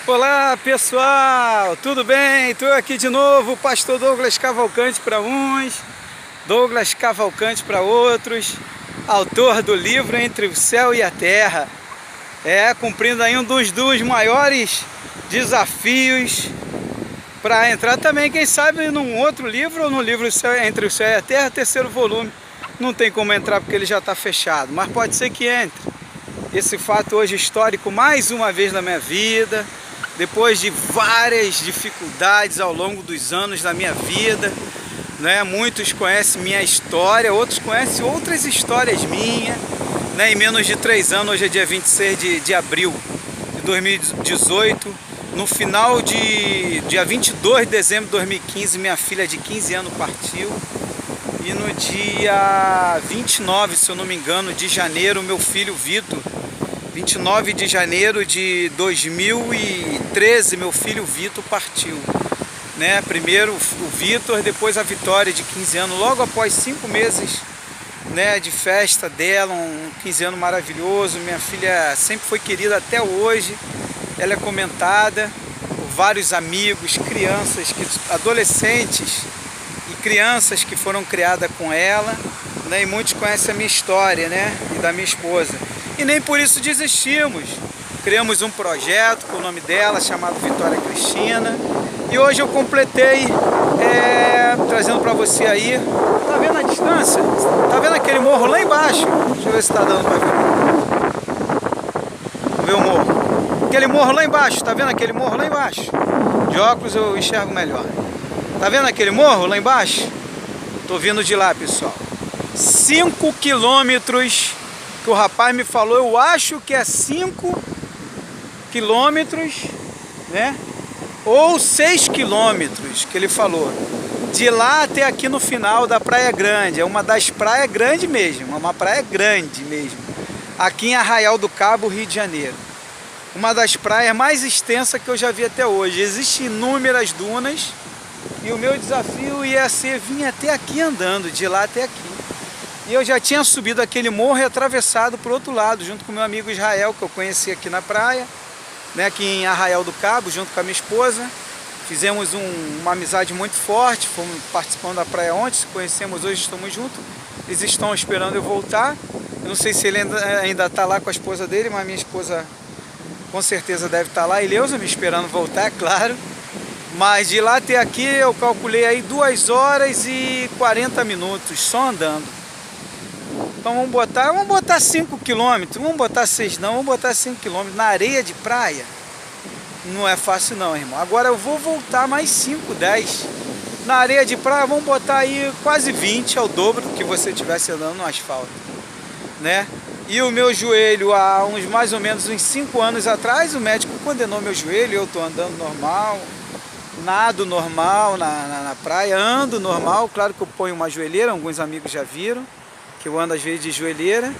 Olá pessoal, tudo bem? Estou aqui de novo, pastor Douglas Cavalcante para uns, Douglas Cavalcante para outros, autor do livro Entre o Céu e a Terra. Cumprindo aí um dos maiores desafios para entrar também, quem sabe, num outro livro ou no livro Entre o Céu e a Terra, terceiro volume. Não tem como entrar porque ele já está fechado, mas pode ser que entre. Esse fato hoje histórico mais uma vez na minha vida, depois de várias dificuldades ao longo dos anos da minha vida, né? Muitos conhecem minha história, outros conhecem outras histórias minhas, né? Em menos de 3 anos, hoje é dia 26 de abril de 2018, no final de dia 22 de dezembro de 2015, minha filha de 15 anos partiu, e no dia 29, se eu não me engano, de janeiro, meu filho Vitor, 29 de janeiro de 2013, meu filho Vitor partiu, né? Primeiro o Vitor, depois a Vitória de 15 anos, logo após 5 meses, né, de festa dela, um 15 anos maravilhoso. Minha filha sempre foi querida até hoje, ela é comentada por vários amigos, crianças, adolescentes e crianças que foram criadas com ela, né? E muitos conhecem a minha história, né, e da minha esposa. E nem por isso desistimos. Criamos um projeto com o nome dela, chamado Vitória Cristina. E hoje eu completei, trazendo para você aí. Tá vendo a distância? Tá vendo aquele morro lá embaixo? Deixa eu ver se tá dando para ver. Vamos ver o morro. Aquele morro lá embaixo, tá vendo aquele morro lá embaixo? De óculos eu enxergo melhor. Tá vendo aquele morro lá embaixo? Tô vindo de lá, pessoal. 5 quilômetros que o rapaz me falou, eu acho que é 5 quilômetros, né? Ou 6 quilômetros que ele falou. De lá até aqui no final da Praia Grande. É uma das praias grandes mesmo, uma praia grande mesmo. Aqui em Arraial do Cabo, Rio de Janeiro. Uma das praias mais extensas que eu já vi até hoje. Existem inúmeras dunas e o meu desafio ia ser vir até aqui andando, de lá até aqui. E eu já tinha subido aquele morro e atravessado para o outro lado, junto com meu amigo Israel, que eu conheci aqui na praia, né, aqui em Arraial do Cabo, junto com a minha esposa. Fizemos uma amizade muito forte, fomos participando da praia ontem, se conhecemos hoje, estamos juntos. Eles estão esperando eu voltar. Eu não sei se ele ainda está lá com a esposa dele, mas minha esposa com certeza deve estar lá. E Leusa me esperando voltar, é claro. Mas de lá até aqui eu calculei aí 2 horas e 40 minutos, só andando. Então vamos botar 5 quilômetros, vamos botar 6 não, vamos botar 5 quilômetros na areia de praia. Não é fácil não, irmão. Agora eu vou voltar mais 5, 10. Na areia de praia vamos botar aí quase 20, é o dobro do que você estivesse andando no asfalto, né? E o meu joelho, há mais ou menos uns 5 anos atrás, o médico condenou meu joelho, eu estou andando normal, nado normal na praia, ando normal. Claro que eu ponho uma joelheira, alguns amigos já viram que eu ando às vezes de joelheira,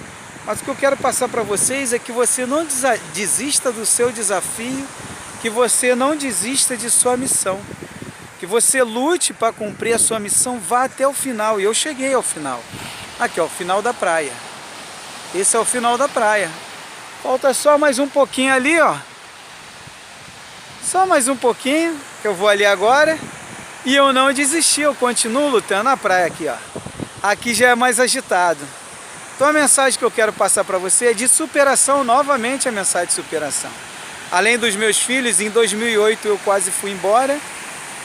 mas o que eu quero passar para vocês é que você não desista do seu desafio, que você não desista de sua missão, que você lute para cumprir a sua missão, vá até o final. E eu cheguei ao final, aqui ó, o final da praia, esse é o final da praia, falta só mais um pouquinho ali, ó, só mais um pouquinho, que eu vou ali agora, e eu não desisti, eu continuo lutando na praia aqui, ó. Aqui já é mais agitado. Então a mensagem que eu quero passar para você é de superação, novamente a mensagem de superação. Além dos meus filhos, em 2008 eu quase fui embora,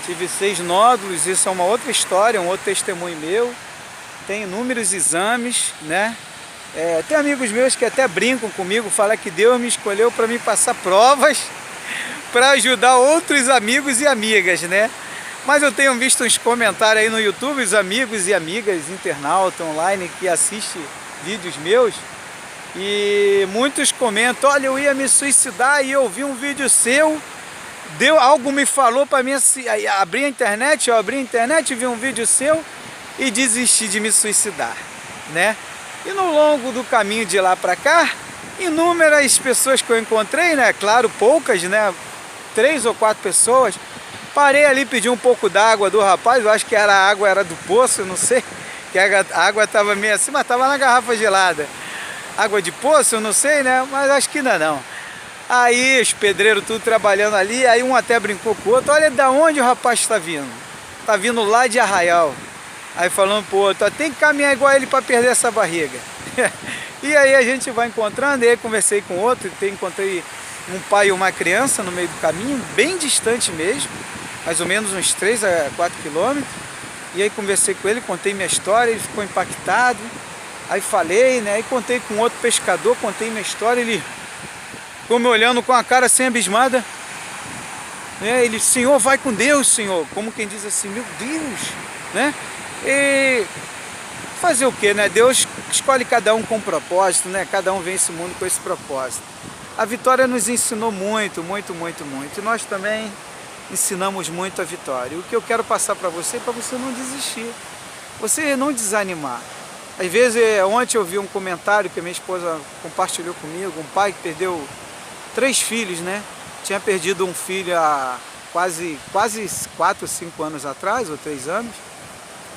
tive 6 nódulos, isso é uma outra história, um outro testemunho meu. Tem inúmeros exames, né? Tem amigos meus que até brincam comigo, falam que Deus me escolheu para me passar provas, para ajudar outros amigos e amigas, né? Mas eu tenho visto uns comentários aí no YouTube, os amigos e amigas, internautas online que assistem vídeos meus, e muitos comentam, olha, eu ia me suicidar e eu vi um vídeo seu, algo me falou para mim, abrir a internet, eu abri a internet, vi um vídeo seu e desisti de me suicidar, né? E no longo do caminho de lá para cá, inúmeras pessoas que eu encontrei, né? Claro, poucas, né? 3 ou 4 pessoas. Parei ali, pedi um pouco d'água do rapaz, eu acho que a água era do poço, eu não sei, que a água estava meio assim, mas estava na garrafa gelada. Água de poço, eu não sei, né, mas acho que ainda não. Aí os pedreiros tudo trabalhando ali, aí um até brincou com o outro, olha da onde o rapaz está vindo. Tá vindo lá de Arraial. Aí falando pro outro, tem que caminhar igual ele para perder essa barriga. E aí a gente vai encontrando, e aí conversei com outro, encontrei um pai e uma criança no meio do caminho, bem distante mesmo, mais ou menos uns 3 a 4 quilômetros. E aí conversei com ele, contei minha história, ele ficou impactado. Aí falei, né? Aí contei com outro pescador, contei minha história, ele ficou me olhando com a cara assim abismada. Ele, Senhor, vai com Deus, Senhor. Como quem diz assim, meu Deus, né? E fazer o que, né? Deus escolhe cada um com um propósito, né? Cada um vem esse mundo com esse propósito. A Vitória nos ensinou muito, muito, muito, muito. E nós também ensinamos muito a Vitória. E o que eu quero passar para você é para você não desistir, você não desanimar. Às vezes, ontem eu vi um comentário que a minha esposa compartilhou comigo, um pai que perdeu 3 filhos, né? Tinha perdido um filho há quase 4 ou 5 anos atrás, ou 3 anos.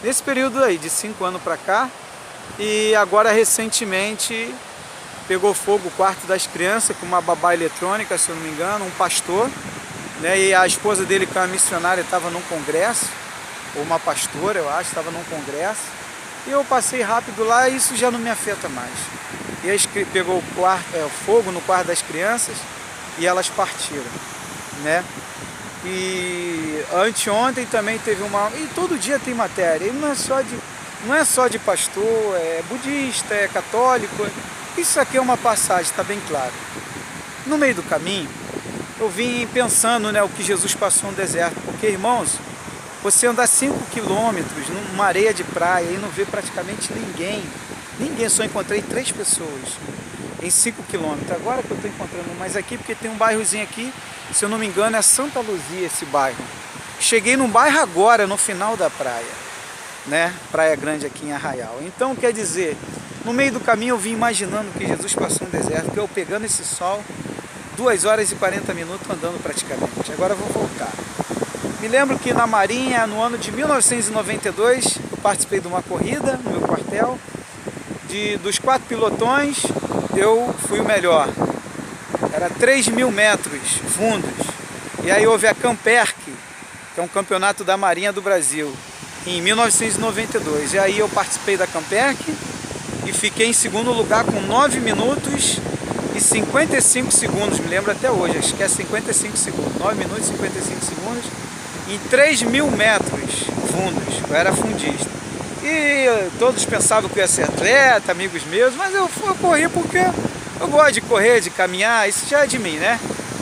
Nesse período aí, de 5 anos para cá. E agora, recentemente, pegou fogo o quarto das crianças com uma babá eletrônica, se eu não me engano, um pastor. Né? E a esposa dele, que é uma missionária, estava num congresso, ou uma pastora, eu acho, estava num congresso. E eu passei rápido lá e isso já não me afeta mais. E aí pegou o fogo no quarto das crianças e elas partiram, né? E anteontem também teve uma... E todo dia tem matéria, e não é só de pastor, é budista, é católico. Isso aqui é uma passagem, está bem claro. No meio do caminho, eu vim pensando, né, o que Jesus passou no deserto. Porque, irmãos, você andar 5 quilômetros numa areia de praia e não vê praticamente ninguém. Ninguém, só encontrei 3 pessoas em 5 quilômetros. Agora que eu estou encontrando mais aqui, porque tem um bairrozinho aqui, se eu não me engano é Santa Luzia esse bairro. Cheguei num bairro agora, no final da praia, né? Praia Grande aqui em Arraial. Então, quer dizer, no meio do caminho eu vim imaginando que Jesus passou no deserto, que eu pegando esse sol, 2 horas e 40 minutos andando praticamente. Agora eu vou voltar. Me lembro que na Marinha, no ano de 1992, eu participei de uma corrida no meu quartel. Dos 4 pilotões, eu fui o melhor. Era 3.000 metros fundos. E aí houve a Camperc, que é um campeonato da Marinha do Brasil, em 1992. E aí eu participei da Camperc e fiquei em segundo lugar com 9 minutos e 55 segundos. Me lembro até hoje, acho que é 55 segundos. 9 minutos e 55 segundos. Em 3.000 metros fundos, eu era fundista. E todos pensavam que eu ia ser atleta, amigos meus, mas eu corri porque eu gosto de correr, de caminhar, isso já é de mim, né?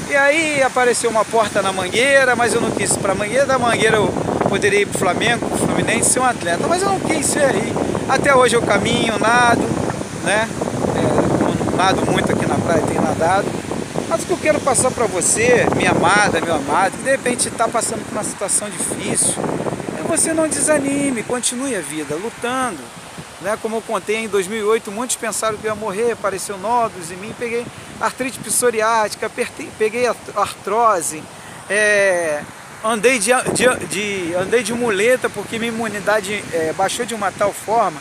E aí apareceu uma porta na Mangueira, mas eu não quis ir para a Mangueira. Da Mangueira eu poderia ir para o Flamengo, para o Fluminense, ser um atleta, mas eu não quis ser aí. Até hoje eu caminho, nado, né? Eu nado muito aqui na praia, tenho nadado. Mas o que eu quero passar para você, minha amada, meu amado, que de repente está passando por uma situação difícil, você não desanime, continue a vida, lutando. Né? Como eu contei em 2008, muitos pensaram que eu ia morrer, apareceu nódulos em mim, peguei artrite psoriática, peguei artrose, andei de muleta porque minha imunidade baixou de uma tal forma.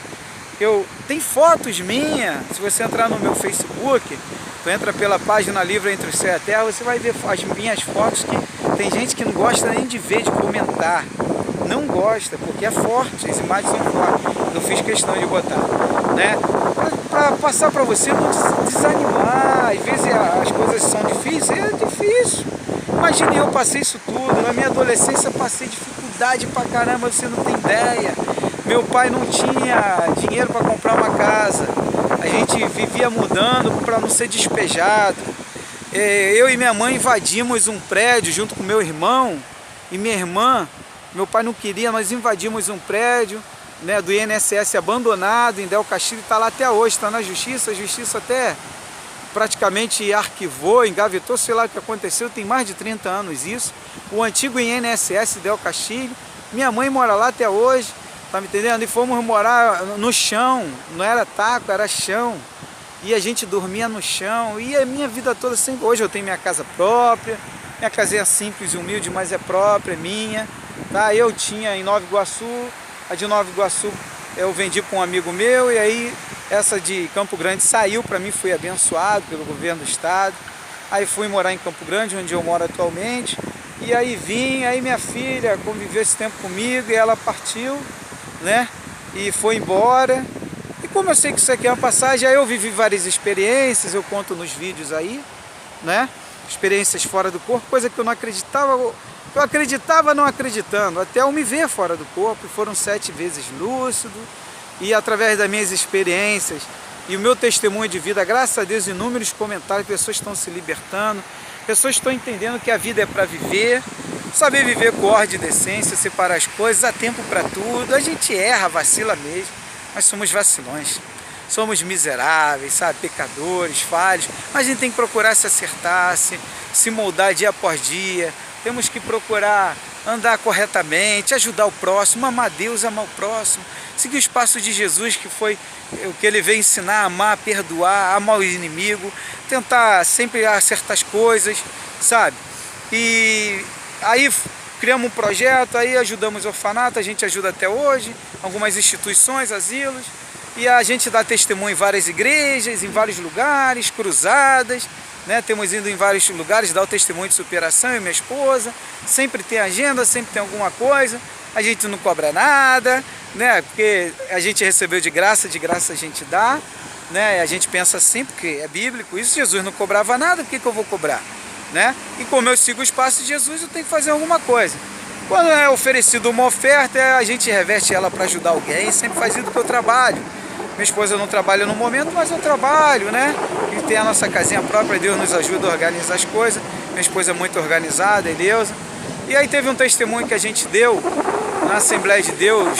Tem fotos minhas, se você entrar no meu Facebook, tu entra pela página Livre Entre o Céu e a Terra, você vai ver as minhas fotos que tem gente que não gosta nem de ver, de comentar. Não gosta, porque é forte, as imagens são fortes. Eu fiz questão de botar, né? Para passar para você não desanimar. Às vezes as coisas são difíceis, é difícil. Imagine, eu passei isso tudo. Na minha adolescência passei dificuldade pra caramba, você não tem ideia. Meu pai não tinha dinheiro para comprar uma casa. A gente vivia mudando para não ser despejado. Eu e minha mãe invadimos um prédio junto com meu irmão e minha irmã. Meu pai não queria, nós invadimos um prédio, né, do INSS abandonado em Del Castilho, está lá até hoje, está na justiça. A justiça até praticamente arquivou, engavetou, sei lá o que aconteceu, tem mais de 30 anos isso. O antigo INSS Del Castilho, minha mãe mora lá até hoje, tá me entendendo? E fomos morar no chão, não era taco, era chão. E a gente dormia no chão, e a minha vida toda sempre... Hoje eu tenho minha casa própria, minha casinha é simples e humilde, mas é própria, é minha. Tá? Eu tinha em Nova Iguaçu, a de Nova Iguaçu eu vendi para um amigo meu, e aí essa de Campo Grande saiu para mim, fui abençoado pelo governo do estado. Aí fui morar em Campo Grande, onde eu moro atualmente. E aí aí minha filha conviveu esse tempo comigo e ela partiu, né? E foi embora. E como eu sei que isso aqui é uma passagem, aí eu vivi várias experiências, eu conto nos vídeos aí, né? Experiências fora do corpo, coisa que eu não acreditava. Eu acreditava não acreditando, até eu me ver fora do corpo. Foram 7 vezes lúcido. E através das minhas experiências e o meu testemunho de vida, graças a Deus, inúmeros comentários, pessoas estão se libertando, pessoas estão entendendo que a vida é para viver, saber viver com ordem e decência, separar as coisas, há tempo para tudo. A gente erra, vacila mesmo, mas somos vacilões, somos miseráveis, sabe, pecadores, falhos, mas a gente tem que procurar se acertar, se moldar dia após dia. Temos que procurar andar corretamente, ajudar o próximo, amar Deus, amar o próximo, seguir os passos de Jesus, que foi o que ele veio ensinar, amar, perdoar, amar o inimigo, tentar sempre acertar as coisas, sabe? E aí criamos um projeto, aí ajudamos o orfanato, a gente ajuda até hoje, algumas instituições, asilos, e a gente dá testemunho em várias igrejas, em vários lugares, cruzadas, né? Temos ido em vários lugares dar o testemunho de superação, eu e minha esposa, sempre tem agenda, sempre tem alguma coisa, a gente não cobra nada, né? Porque a gente recebeu de graça a gente dá, né? A gente pensa sempre que é bíblico, isso Jesus não cobrava nada, por que eu vou cobrar, né? E como eu sigo os passos de Jesus, eu tenho que fazer alguma coisa. Quando é oferecido uma oferta, a gente reveste ela para ajudar alguém, sempre faz isso que eu trabalho. Minha esposa não trabalha no momento, mas eu trabalho, né? E tem a nossa casinha própria, Deus nos ajuda a organizar as coisas. Minha esposa é muito organizada, Eleusa. E aí teve um testemunho que a gente deu na Assembleia de Deus,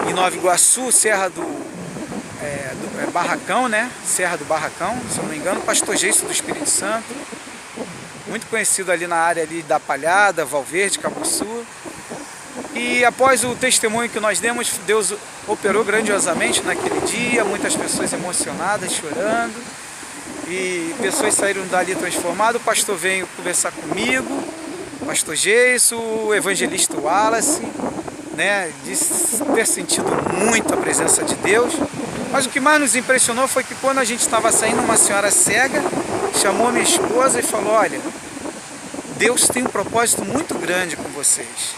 em Nova Iguaçu, Serra do Barracão, né? Serra do Barracão, se eu não me engano, Pastor Geiso do Espírito Santo. Muito conhecido ali na área ali da Palhada, Valverde, Cabuçu. E após o testemunho que nós demos, Deus operou grandiosamente naquele dia, muitas pessoas emocionadas, chorando, e pessoas saíram dali transformadas. O pastor veio conversar comigo, o pastor Geiso, o evangelista Wallace, né, disse ter sentido muito a presença de Deus. Mas o que mais nos impressionou foi que quando a gente estava saindo, uma senhora cega chamou minha esposa e falou: olha, Deus tem um propósito muito grande com vocês.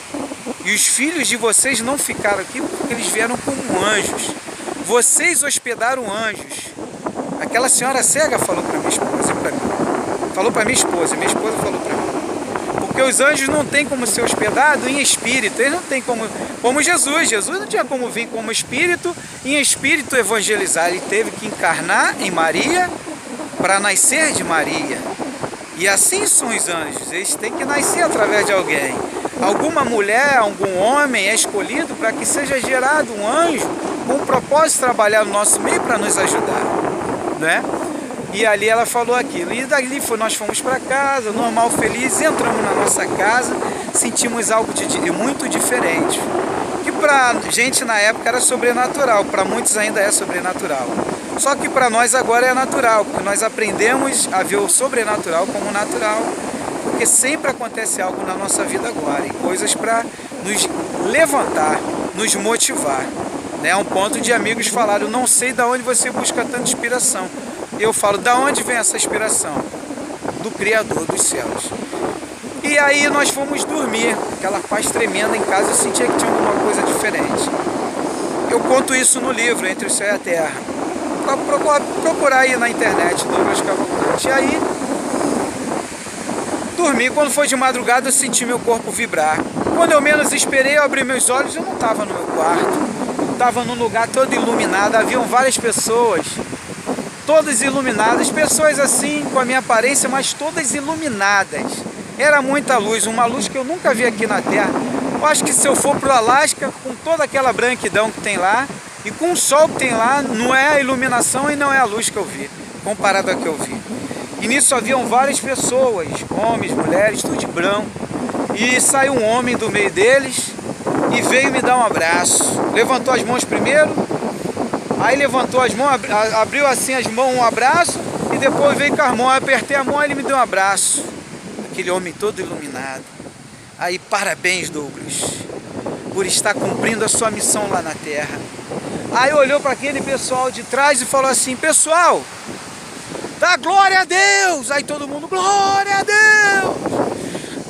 E os filhos de vocês não ficaram aqui porque eles vieram como anjos. Vocês hospedaram anjos. Aquela senhora cega falou para minha esposa e para mim. Falou para minha esposa falou para mim. Porque os anjos não têm como ser hospedados em espírito. Eles não têm como Jesus. Jesus não tinha como vir como espírito e em espírito evangelizar. Ele teve que encarnar em Maria para nascer de Maria. E assim são os anjos. Eles têm que nascer através de alguém. Alguma mulher, algum homem é escolhido para que seja gerado um anjo com o propósito de trabalhar no nosso meio para nos ajudar, né? E ali ela falou aquilo. E dali nós fomos para casa, normal, feliz, entramos na nossa casa, sentimos algo de muito diferente. Que para gente na época era sobrenatural, para muitos ainda é sobrenatural. Só que para nós agora é natural, porque nós aprendemos a ver o sobrenatural como natural. Porque sempre acontece algo na nossa vida agora, e coisas para nos levantar, nos motivar. Né? Um ponto de amigos falaram: não sei de onde você busca tanta inspiração. Eu falo: da onde vem essa inspiração? Do Criador dos céus. E aí nós fomos dormir, aquela paz tremenda em casa, eu sentia que tinha alguma coisa diferente. Eu conto isso no livro, Entre o Céu e a Terra. Procurar aí na internet, Douglas Cavalcante. E aí dormi. Quando foi de madrugada, eu senti meu corpo vibrar. Quando eu menos esperei, eu abri meus olhos, eu não estava no meu quarto. Estava num lugar todo iluminado. Haviam várias pessoas, todas iluminadas. Pessoas assim, com a minha aparência, mas todas iluminadas. Era muita luz, uma luz que eu nunca vi aqui na Terra. Eu acho que se eu for para o Alasca, com toda aquela branquidão que tem lá, e com o sol que tem lá, não é a iluminação e não é a luz que eu vi, comparado a que eu vi. E nisso haviam várias pessoas, homens, mulheres, tudo de branco. E saiu um homem do meio deles e veio me dar um abraço. Levantou as mãos primeiro, aí levantou as mãos, abriu assim as mãos, um abraço, e depois veio com as mãos, eu apertei a mão e ele me deu um abraço. Aquele homem todo iluminado. Aí, parabéns, Douglas, por estar cumprindo a sua missão lá na Terra. Aí olhou para aquele pessoal de trás e falou assim: pessoal, Dá glória a Deus! Aí todo mundo, glória a Deus!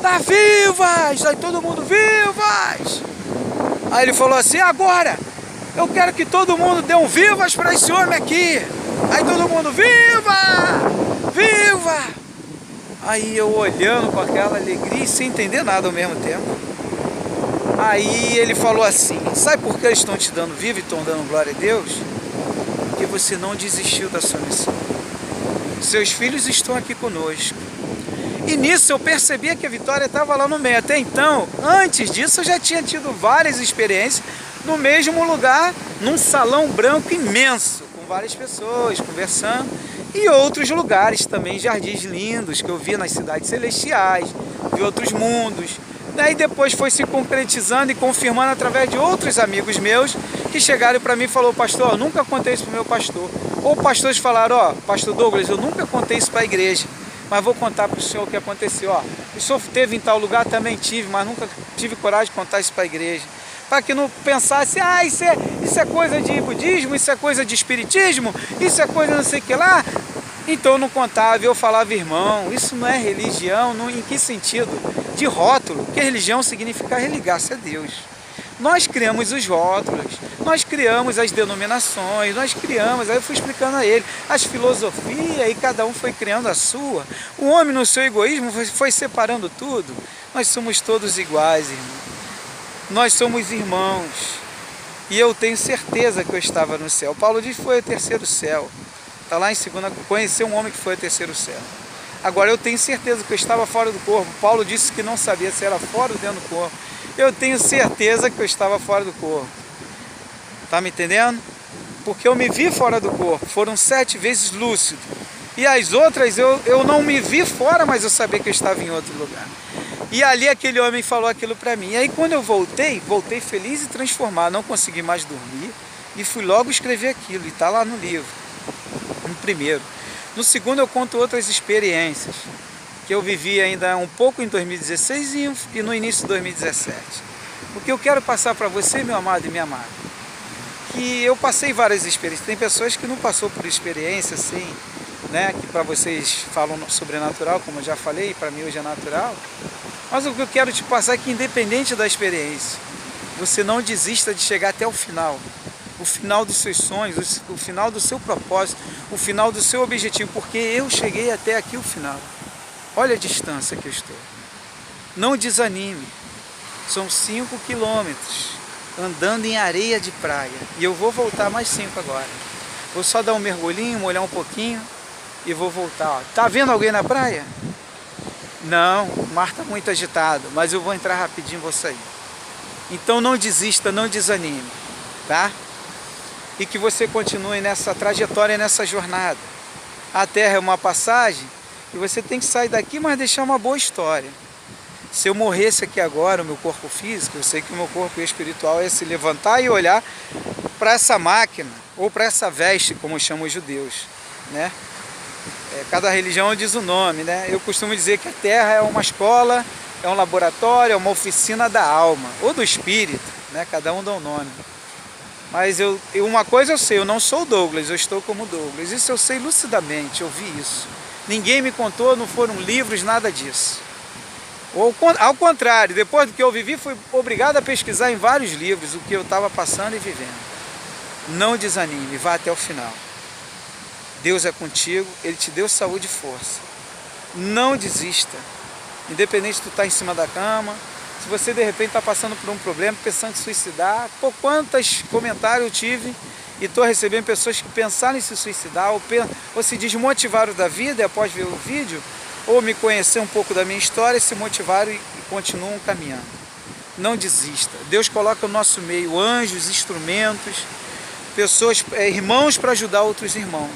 Tá vivas! Aí todo mundo, vivas! Aí ele falou assim, agora eu quero que todo mundo dê um vivas para esse homem aqui. Aí todo mundo, viva! Viva! Aí eu olhando com aquela alegria e sem entender nada ao mesmo tempo. Aí ele falou assim, sabe por que eles estão te dando viva e estão dando glória a Deus? Porque você não desistiu da sua missão. Seus filhos estão aqui conosco. E nisso eu percebia que a Vitória estava lá no meio. Até então, antes disso, eu já tinha tido várias experiências no mesmo lugar, num salão branco imenso, com várias pessoas conversando, e outros lugares também, jardins lindos, que eu via nas cidades celestiais, de outros mundos. Daí depois foi se concretizando e confirmando através de outros amigos meus que chegaram para mim e falaram, pastor, eu nunca contei isso para o meu pastor. Ou pastores falaram, ó, pastor Douglas, eu nunca contei isso para a igreja, mas vou contar para o senhor o que aconteceu. Ó, o senhor teve em tal lugar, também tive, mas nunca tive coragem de contar isso para a igreja. Para que não pensasse, ah, isso é coisa de budismo, isso é coisa de espiritismo, isso é coisa não sei o que lá. Então eu não contava, eu falava, irmão, isso não é religião, não, em que sentido? De rótulo, porque religião significa religar-se a Deus. Nós criamos os rótulos, nós criamos as denominações, nós criamos, aí eu fui explicando a ele, as filosofias, e cada um foi criando a sua. O homem no seu egoísmo foi separando tudo. Nós somos todos iguais, irmão. Nós somos irmãos. E eu tenho certeza que eu estava no céu. Paulo diz que foi o terceiro céu. Está lá em 2, conheceu um homem que foi o terceiro céu. Agora eu tenho certeza que eu estava fora do corpo. Paulo disse que não sabia se era fora ou dentro do corpo. Eu tenho certeza que eu estava fora do corpo. Tá me entendendo? Porque eu me vi fora do corpo. Foram 7 vezes lúcido. E as outras eu não me vi fora, mas eu sabia que eu estava em outro lugar. E ali aquele homem falou aquilo para mim. E aí quando eu voltei feliz e transformado. Não consegui mais dormir. E fui logo escrever aquilo. E está lá no livro. No primeiro. No segundo eu conto outras experiências que eu vivi ainda um pouco em 2016 e no início de 2017. O que eu quero passar para você, meu amado e minha amada, que eu passei várias experiências. Tem pessoas que não passou por experiência assim, né, que para vocês falam sobrenatural, como eu já falei, para mim hoje é natural. Mas o que eu quero te passar é que independente da experiência, você não desista de chegar até o final dos seus sonhos, o final do seu propósito, o final do seu objetivo, porque eu cheguei até aqui o final. Olha a distância que eu estou. Não desanime. São 5 quilômetros andando em areia de praia. E eu vou voltar mais 5 agora. Vou só dar um mergulhinho, molhar um pouquinho e vou voltar. Ó. Tá vendo alguém na praia? Não, o mar está muito agitado, mas eu vou entrar rapidinho e vou sair. Então não desista, não desanime, tá? E que você continue nessa trajetória, nessa jornada. A Terra é uma passagem e você tem que sair daqui, mas deixar uma boa história. Se eu morresse aqui agora, o meu corpo físico, eu sei que o meu corpo espiritual é se levantar e olhar para essa máquina, ou para essa veste, como chamam os judeus, né? Cada religião diz o nome, né? Eu costumo dizer que a Terra é uma escola, é um laboratório, é uma oficina da alma, ou do espírito, né? Cada um dá um nome. Mas uma coisa eu sei, eu não sou o Douglas, eu estou como Douglas. Isso eu sei lucidamente, eu vi isso. Ninguém me contou, não foram livros, nada disso. Ao contrário, depois do que eu vivi, fui obrigado a pesquisar em vários livros o que eu estava passando e vivendo. Não desanime, vá até o final. Deus é contigo, Ele te deu saúde e força. Não desista. Independente de tu estar em cima da cama, se você de repente está passando por um problema, pensando em suicidar, por quantos comentários eu tive e estou recebendo pessoas que pensaram em se suicidar ou se desmotivaram da vida e após ver o vídeo, ou me conhecer um pouco da minha história, se motivaram e continuam caminhando. Não desista. Deus coloca no nosso meio anjos, instrumentos, pessoas, irmãos para ajudar outros irmãos.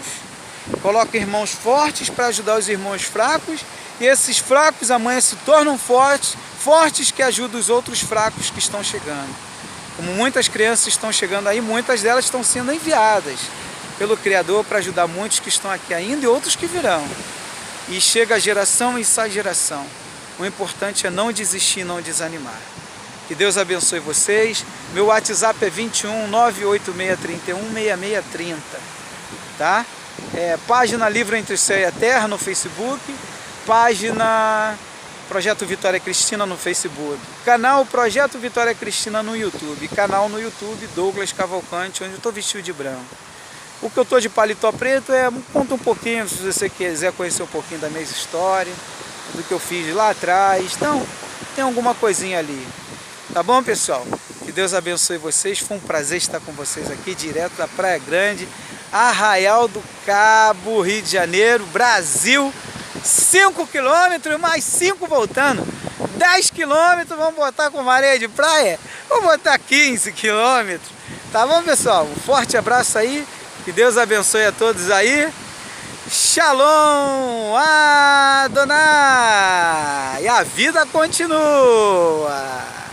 Coloca irmãos fortes para ajudar os irmãos fracos, e esses fracos amanhã se tornam fortes que ajudam os outros fracos que estão chegando. Como muitas crianças estão chegando aí, muitas delas estão sendo enviadas pelo Criador para ajudar muitos que estão aqui ainda e outros que virão. E chega geração e sai geração. O importante é não desistir, não desanimar. Que Deus abençoe vocês. Meu WhatsApp é 21 986 31 6630, tá? Página Livro Entre o Céu e a Terra no Facebook, página Projeto Vitória Cristina no Facebook, canal Projeto Vitória Cristina no YouTube, canal no YouTube Douglas Cavalcante, onde eu estou vestido de branco. O que eu estou de paletó preto conta um pouquinho, se você quiser conhecer um pouquinho da minha história, do que eu fiz lá atrás. Então, tem alguma coisinha ali. Tá bom, pessoal? Que Deus abençoe vocês. Foi um prazer estar com vocês aqui, direto da Praia Grande, Arraial do Cabo, Rio de Janeiro, Brasil. 5 km, mais 5 voltando. 10 km, vamos botar com areia de praia? Vamos botar 15 km. Tá bom, pessoal? Um forte abraço aí. Que Deus abençoe a todos aí. Shalom Adonai. E a vida continua.